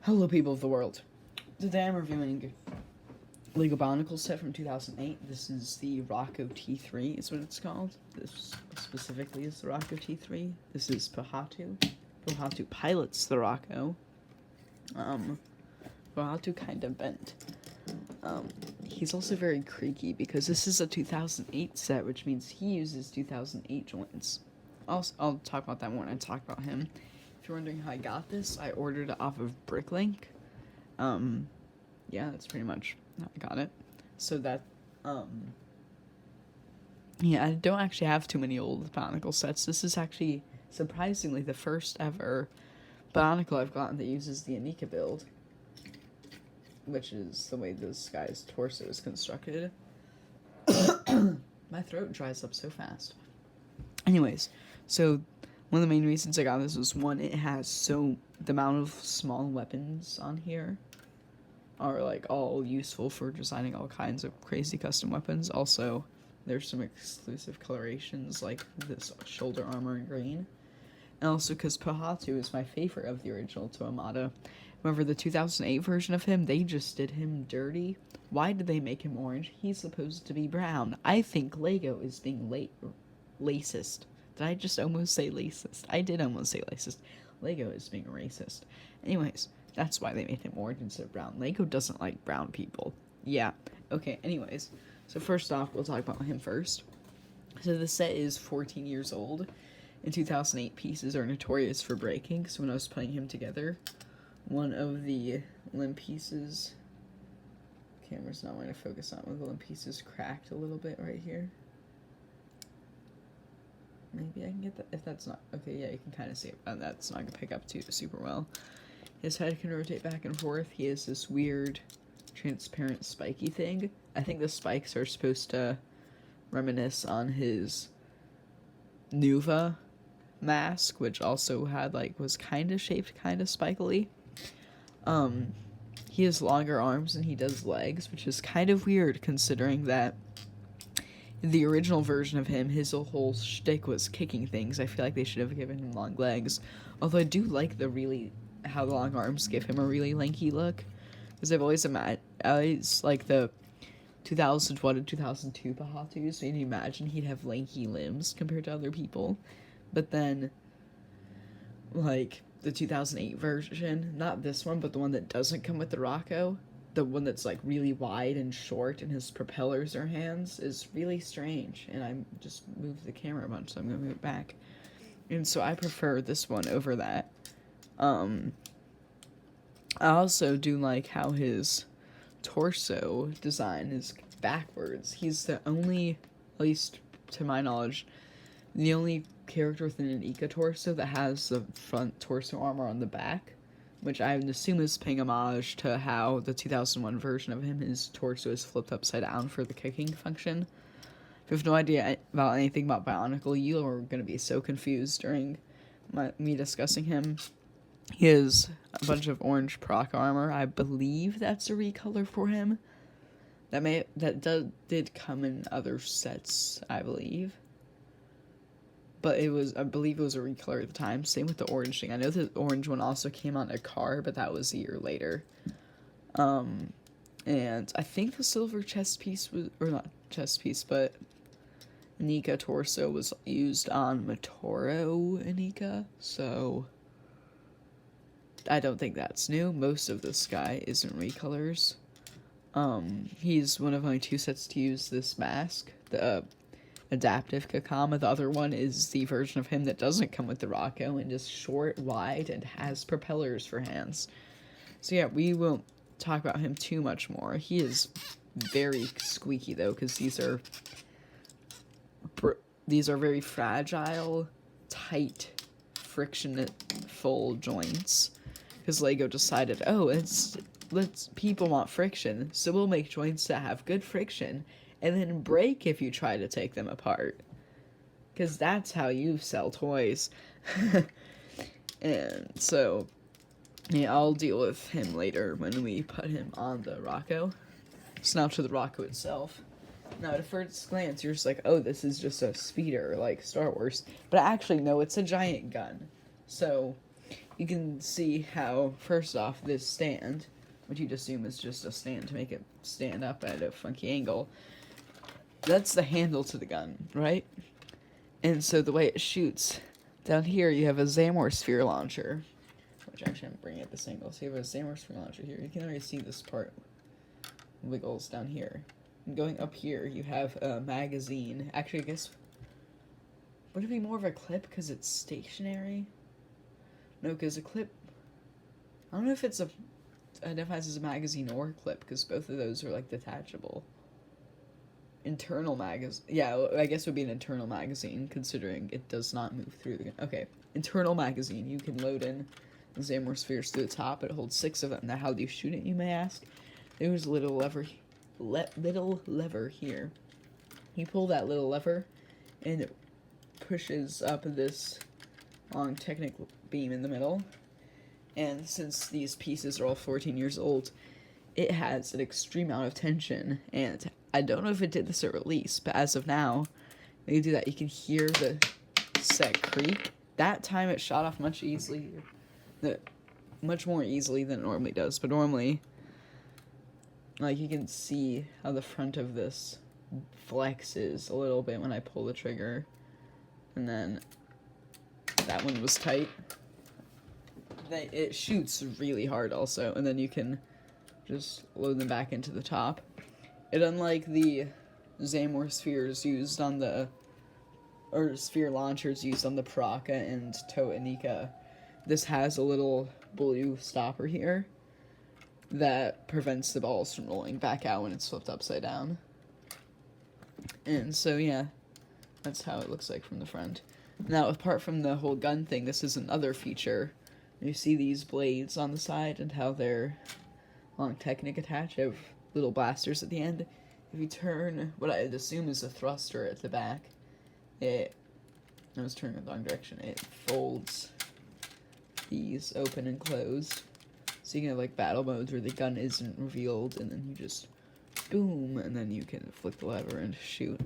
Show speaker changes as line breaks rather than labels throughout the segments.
Hello, people of the world. Today I'm reviewing Lego Bionicle set from 2008. This is the Rockoh T3 is what it's called. This specifically is the Rockoh T3. This is Pohatu. Pohatu pilots the Rockoh. Pohatu kind of bent. He's also very creaky because this is a 2008 set, which means he uses 2008 joints. I'll talk about that more when I talk about him. If you're wondering how I got this, I ordered it off of Bricklink. Yeah, that's pretty much how I got it. So that, yeah, I don't actually have too many old Bionicle sets. This is actually, surprisingly, the first ever Bionicle I've gotten that uses the Anika build, which is the way this guy's torso is constructed. My throat dries up so fast. Anyways, so one of the main reasons I got this was, one, it has the amount of small weapons on here are like all useful for designing all kinds of crazy custom weapons. Also, there's some exclusive colorations like this shoulder armor in green. And also because Pohatu is my favorite of the original Toamata. Remember the 2008 version of him, they just did him dirty. Why did they make him orange? He's supposed to be brown. I think Lego is being racist. Did I just almost say racist? I did almost say racist. Lego is being racist. Anyways, that's why they made him orange instead of brown. Lego doesn't like brown people. Yeah. Okay, anyways. So first off, we'll talk about him first. So the set is 14 years old. In 2008, pieces are notorious for breaking. So when I was putting him together, one of the limb pieces... Camera's not going to focus on one of the limb pieces cracked a little bit right here. Maybe I can get that, if that's not, okay, yeah, you can kind of see it, and that's not going to pick up too super well. His head can rotate back and forth. He has this weird, transparent, spiky thing. I think the spikes are supposed to reminisce on his Nuva mask, which also had, was kind of shaped kind of spikily. He has longer arms than he does legs, which is kind of weird considering that the original version of him, his whole shtick was kicking things. I feel like they should have given him long legs. Although I do like how the long arms give him a really lanky look. Because I've always like the 2001 to 2002 Pohatus made me imagine he'd have lanky limbs compared to other people. But then, like, the 2008 version, not this one, but the one that doesn't come with the Rockoh, the one that's like really wide and short and his propellers are hands, is really strange. And I just moved the camera a bunch, so I'm gonna move it back. And so I prefer this one over that. I also do like how his torso design is backwards. He's the only, at least to my knowledge, the only character with an Anika torso that has the front torso armor on the back, which I would assume is paying homage to how the 2001 version of him, his torso is flipped upside down for the kicking function. If you have no idea about anything about Bionicle, you are going to be so confused during me discussing him. He has a bunch of orange proc armor. I believe that's a recolor for him. That did come in other sets, I believe. But I believe it was a recolor at the time. Same with the orange thing. I know the orange one also came on a car, but that was a year later. And I think the silver chest piece was, or not chest piece, but Anika torso was used on Motoro Anika, so I don't think that's new. Most of this guy isn't recolors. He's one of only two sets to use this mask, the adaptive Kakama. The other one is the version of him that doesn't come with the Rockoh and is short, wide, and has propellers for hands. So yeah, we won't talk about him too much more. He is very squeaky though, because these are very fragile, tight, friction-full joints. Because Lego decided, people want friction, so we'll make joints that have good friction and then break if you try to take them apart. Because that's how you sell toys. And so, yeah, I'll deal with him later when we put him on the Rockoh. So now to the Rockoh itself. Now, at first glance, you're just like, oh, this is just a speeder, like Star Wars. But actually, no, it's a giant gun. So, you can see how, first off, this stand, which you'd assume is just a stand to make it stand up at a funky angle, that's the handle to the gun, right? And so the way it shoots, down here you have a Zamor sphere launcher, which actually I'm bringing at this angle. So you have a Zamor sphere launcher here. You can already see this part wiggles down here. And going up here, you have a magazine. Actually, I guess, would it be more of a clip because it's stationary? No, because a clip, I don't know if it's identifies as a magazine or a clip, because both of those are like detachable. Internal magazine, yeah, I guess it would be an internal magazine, considering it does not move through the gun. Okay, internal magazine, you can load in Zamor spheres to the top. It holds 6 of them. Now, how do you shoot it, you may ask? There's a little lever, here. You pull that little lever, and it pushes up this long technical beam in the middle. And since these pieces are all 14 years old, it has an extreme amount of tension. And I don't know if it did this at release, but as of now, when you do that, you can hear the set creak. That time it shot off much more easily than it normally does. But normally, like, you can see how the front of this flexes a little bit when I pull the trigger. And then that one was tight. It shoots really hard also, and then you can just load them back into the top. It, unlike the Zamor spheres used on the, or sphere launchers used on the Paraka and Toa Inika, this has a little blue stopper here that prevents the balls from rolling back out when it's flipped upside down. And so, yeah, that's how it looks like from the front. Now, apart from the whole gun thing, this is another feature. You see these blades on the side and how they're long Technic attached. They have little blasters at the end. If you turn what I'd assume is a thruster at the back, I was turning in the wrong direction. It folds these open and closed. So you can have like battle modes where the gun isn't revealed, and then you just boom, and then you can flick the lever and shoot.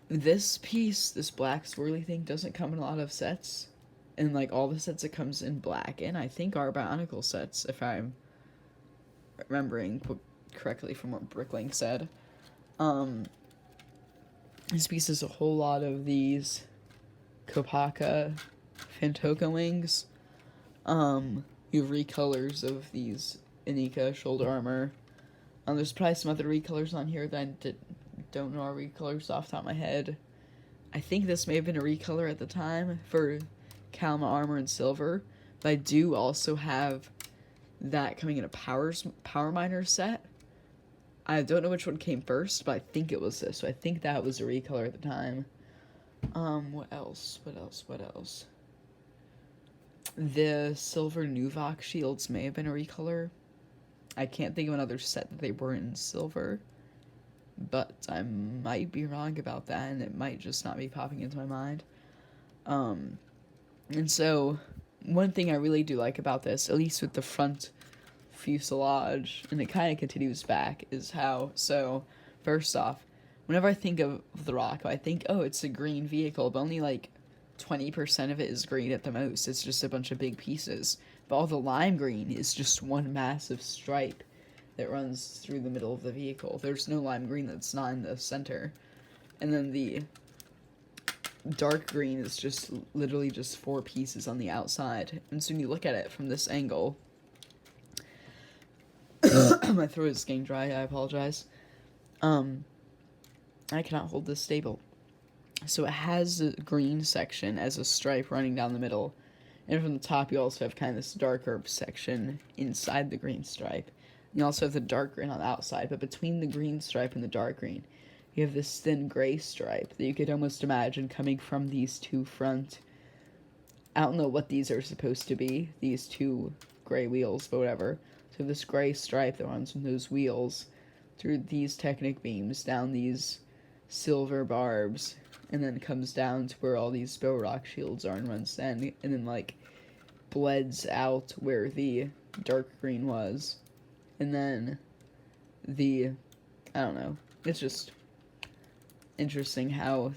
This piece, this black swirly thing, doesn't come in a lot of sets. And, like, all the sets it comes in black, and I think are Bionicle sets, if I'm remembering correctly from what Bricklink said. This piece has a whole lot of these Kopaka Fantoka wings. You have recolors of these Inika shoulder armor. There's probably some other recolors on here that I don't know our recolors off the top of my head. I think this may have been a recolor at the time for Kalma armor in silver, but I do also have that coming in a power miner set. I don't know which one came first, but I think it was this, so I think that was a recolor at the time. What else? The silver Nuvok shields may have been a recolor. I can't think of another set that they were in silver, but I might be wrong about that, and it might just not be popping into my mind. And so, one thing I really do like about this, at least with the front fuselage, and it kind of continues back, is how, so, first off, whenever I think of the Rockoh, I think, oh, it's a green vehicle, but only like 20% of it is green at the most. It's just a bunch of big pieces. But all the lime green is just one massive stripe that runs through the middle of the vehicle. There's no lime green that's not in the center. And then the dark green is just literally just 4 pieces on the outside. And so when you look at it from this angle, my throat is getting dry, I apologize. I cannot hold this stable. So it has a green section as a stripe running down the middle. And from the top you also have kind of this darker section inside the green stripe. You also have the dark green on the outside, but between the green stripe and the dark green, you have this thin gray stripe that you could almost imagine coming from these two front. I don't know what these are supposed to be, these two gray wheels, but whatever. So this gray stripe that runs from those wheels through these Technic beams, down these silver barbs, and then comes down to where all these bow rock shields are and runs then, and then like bleds out where the dark green was. And then I don't know, it's just interesting how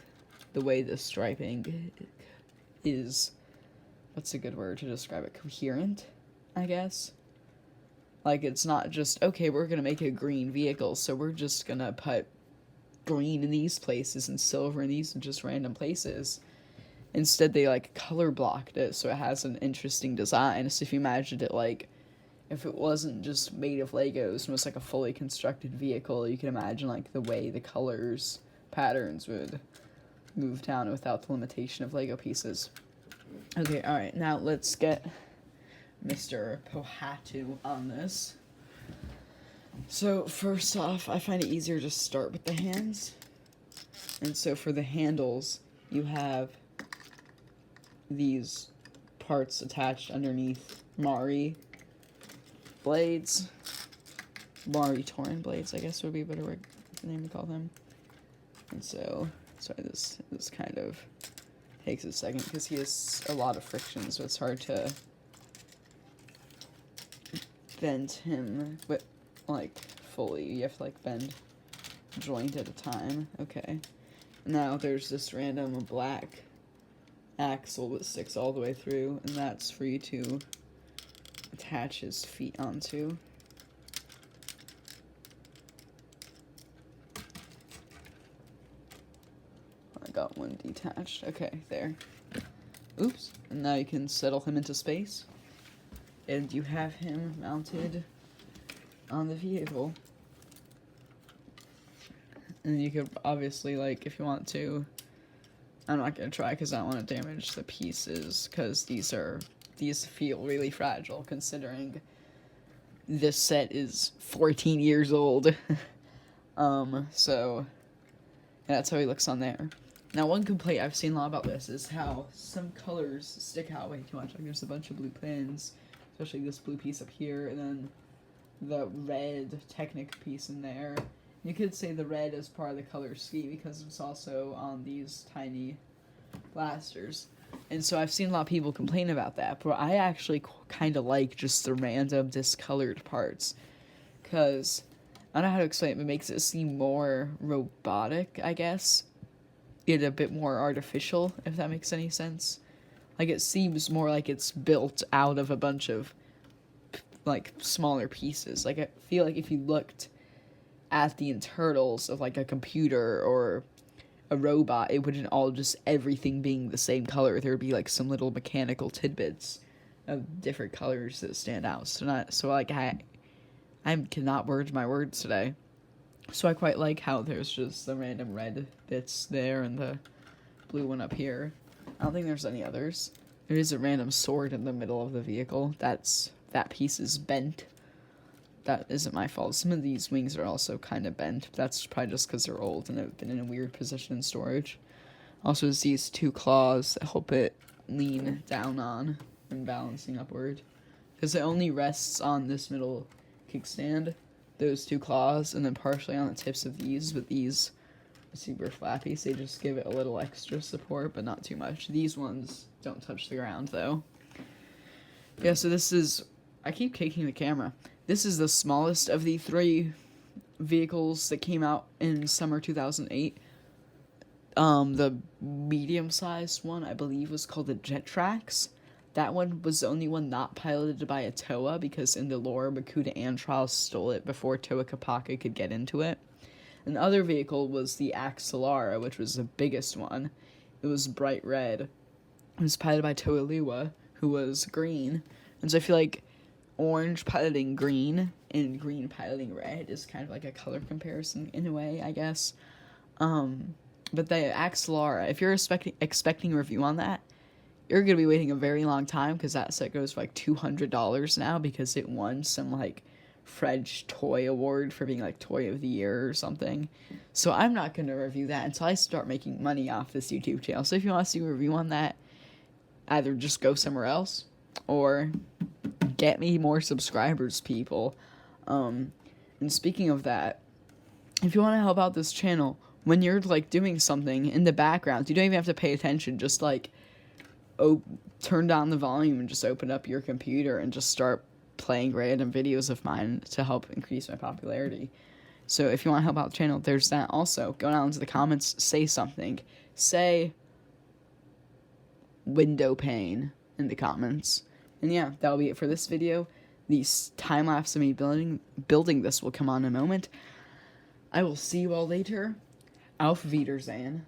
the way the striping is what's a good word to describe it? Coherent, I guess. Like, it's not just, okay, we're gonna make a green vehicle, so we're just gonna put green in these places and silver in these and just random places. Instead, they, like, color blocked it, so it has an interesting design. So if you imagined it, like, if it wasn't just made of Legos and was, like, a fully constructed vehicle, you can imagine, like, the way the colors, patterns would move down without the limitation of Lego pieces. Okay, alright, now let's get Mr. Pohatu on this. So, first off, I find it easier to start with the hands. And so for the handles, you have these parts attached underneath Mari blades. Mari Torin blades, I guess would be a better name to call them. And so, sorry, this kind of takes a second because he has a lot of friction, so it's hard to bend him, but, like, fully. You have to, like, bend a joint at a time. Okay. Now there's this random black axle that sticks all the way through, and that's for you to attach his feet onto. I got one detached. Okay, there. Oops. And now you can settle him into space. And you have him mounted on the vehicle. And you could obviously, like, if you want to, I'm not going to try because I don't want to damage the pieces, because these feel really fragile considering this set is 14 years old. So that's how he looks on there. Now, one complaint I've seen a lot about this is how some colors stick out way too much. Like, there's a bunch of blue pins, especially this blue piece up here, and then the red Technic piece in there. You could say the red is part of the color scheme because it's also on these tiny blasters. And so I've seen a lot of people complain about that, but I actually kind of like just the random discolored parts. Because, I don't know how to explain it, but it makes it seem more robotic, I guess. It a bit more artificial, if that makes any sense. Like, it seems more like it's built out of a bunch of, like, smaller pieces. Like, I feel like if you looked at the internals of, like, a computer or a robot, it wouldn't all just everything being the same color. There would be, like, some little mechanical tidbits of different colors that stand out. I cannot word my words today. So I quite like how there's just the random red bits there and the blue one up here. I don't think there's any others. There is a random sword in the middle of the vehicle. That piece is bent. That isn't my fault. Some of these wings are also kind of bent. That's probably just because they're old and have been in a weird position in storage. Also, there's these two claws that help it lean down on and balancing upward. Because it only rests on this middle kickstand, those two claws, and then partially on the tips of these, but these are super flappy, so they just give it a little extra support, but not too much. These ones don't touch the ground, though. Yeah, so this is... I keep kicking the camera. This is the smallest of the 3 vehicles that came out in summer 2008. The medium-sized one, I believe, was called the Jet Trax. That one was the only one not piloted by a Toa, because in the lore, Makuta and Trials stole it before Toa Kapaka could get into it. And the other vehicle was the Axelara, which was the biggest one. It was bright red. It was piloted by Toa Liwa, who was green. And so I feel like orange piloting green and green piloting red is kind of like a color comparison in a way, I guess. But the Axelara, if you're expecting a review on that, you're going to be waiting a very long time, because that set goes for like $200 now, because it won some like French toy award for being like Toy of the Year or something. So I'm not going to review that until I start making money off this YouTube channel. So if you want to see a review on that, either just go somewhere else or get me more subscribers, people. And speaking of that, if you want to help out this channel, when you're like doing something in the background, you don't even have to pay attention, just like turn down the volume and just open up your computer and just start playing random videos of mine to help increase my popularity. So if you want to help out the channel, there's that also. Go down into the comments, say something. Say window pane, in the comments. And yeah, that'll be it for this video. The time-lapse of me building this will come on in a moment. I will see you all later. Auf Wiedersehen.